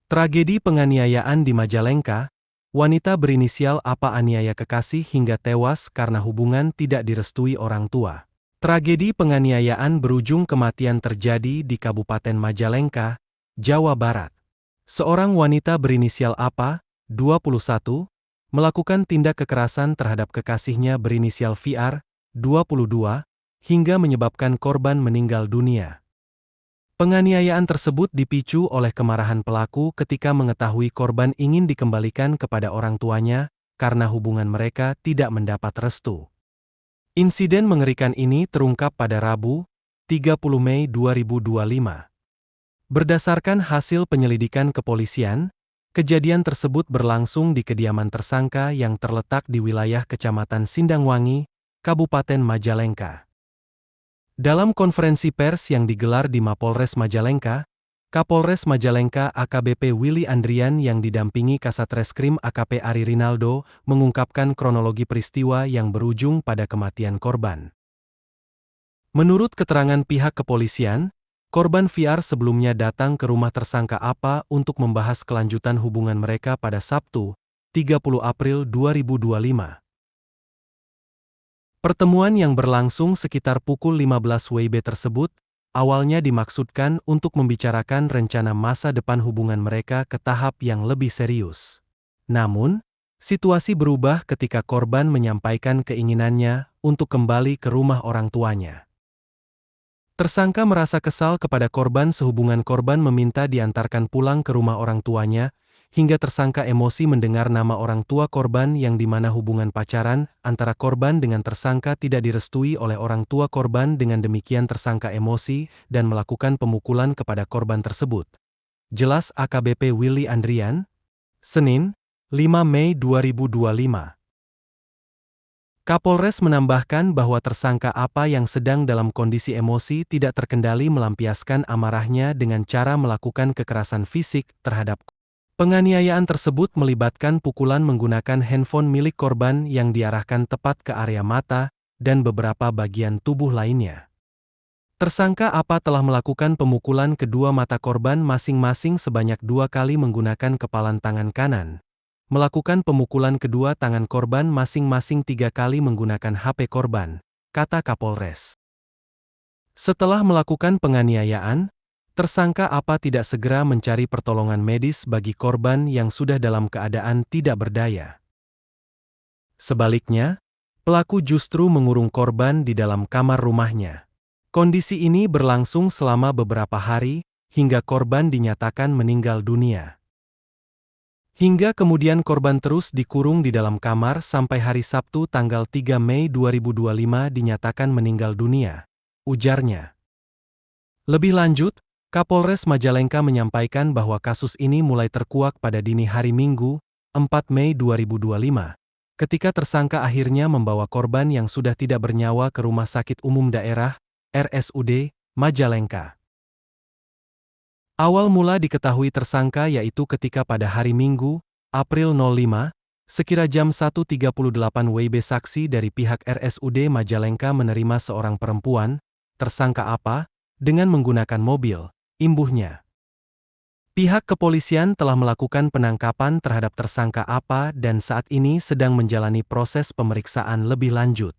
Tragedi penganiayaan di Majalengka, wanita berinisial APA aniaya kekasih hingga tewas karena hubungan tidak direstui orang tua. Tragedi penganiayaan berujung kematian terjadi di Kabupaten Majalengka, Jawa Barat. Seorang wanita berinisial APA, 21, melakukan tindak kekerasan terhadap kekasihnya berinisial VR, 22, hingga menyebabkan korban meninggal dunia. Penganiayaan tersebut dipicu oleh kemarahan pelaku ketika mengetahui korban ingin dikembalikan kepada orang tuanya karena hubungan mereka tidak mendapat restu. Insiden mengerikan ini terungkap pada Rabu, 30 Mei 2025. Berdasarkan hasil penyelidikan kepolisian, kejadian tersebut berlangsung di kediaman tersangka yang terletak di wilayah Kecamatan Sindangwangi, Kabupaten Majalengka. Dalam konferensi pers yang digelar di Mapolres Majalengka, Kapolres Majalengka AKBP Willy Andrian yang didampingi Kasatreskrim AKP Ari Rinaldo mengungkapkan kronologi peristiwa yang berujung pada kematian korban. Menurut keterangan pihak kepolisian, korban VR sebelumnya datang ke rumah tersangka APA untuk membahas kelanjutan hubungan mereka pada Sabtu, 30 April 2025. Pertemuan yang berlangsung sekitar pukul 15 WIB tersebut, awalnya dimaksudkan untuk membicarakan rencana masa depan hubungan mereka ke tahap yang lebih serius. Namun, situasi berubah ketika korban menyampaikan keinginannya untuk kembali ke rumah orang tuanya. Tersangka merasa kesal kepada korban sehubungan korban meminta diantarkan pulang ke rumah orang tuanya, hingga tersangka emosi mendengar nama orang tua korban yang dimana hubungan pacaran antara korban dengan tersangka tidak direstui oleh orang tua korban. Dengan demikian tersangka emosi dan melakukan pemukulan kepada korban tersebut. Jelas AKBP Willy Andrian, Senin, 5 Mei 2025. Kapolres menambahkan bahwa tersangka APA yang sedang dalam kondisi emosi tidak terkendali melampiaskan amarahnya dengan cara melakukan kekerasan fisik terhadap korban. Penganiayaan tersebut melibatkan pukulan menggunakan handphone milik korban yang diarahkan tepat ke area mata dan beberapa bagian tubuh lainnya. Tersangka APA telah melakukan pemukulan kedua mata korban masing-masing sebanyak 2 kali menggunakan kepalan tangan kanan. Melakukan pemukulan kedua tangan korban masing-masing 3 kali menggunakan HP korban, kata Kapolres. Setelah melakukan penganiayaan, tersangka APA tidak segera mencari pertolongan medis bagi korban yang sudah dalam keadaan tidak berdaya. Sebaliknya, pelaku justru mengurung korban di dalam kamar rumahnya. Kondisi ini berlangsung selama beberapa hari, hingga korban dinyatakan meninggal dunia. Hingga kemudian korban terus dikurung di dalam kamar sampai hari Sabtu tanggal 3 Mei 2025 dinyatakan meninggal dunia, ujarnya. Lebih lanjut, Kapolres Majalengka menyampaikan bahwa kasus ini mulai terkuak pada dini hari Minggu, 4 Mei 2025, ketika tersangka akhirnya membawa korban yang sudah tidak bernyawa ke Rumah Sakit Umum Daerah, RSUD, Majalengka. Awal mula diketahui tersangka yaitu ketika pada hari Minggu, April 05, sekira jam 1.38 WIB saksi dari pihak RSUD Majalengka menerima seorang perempuan, tersangka APA, dengan menggunakan mobil, imbuhnya. Pihak kepolisian telah melakukan penangkapan terhadap tersangka APA dan saat ini sedang menjalani proses pemeriksaan lebih lanjut.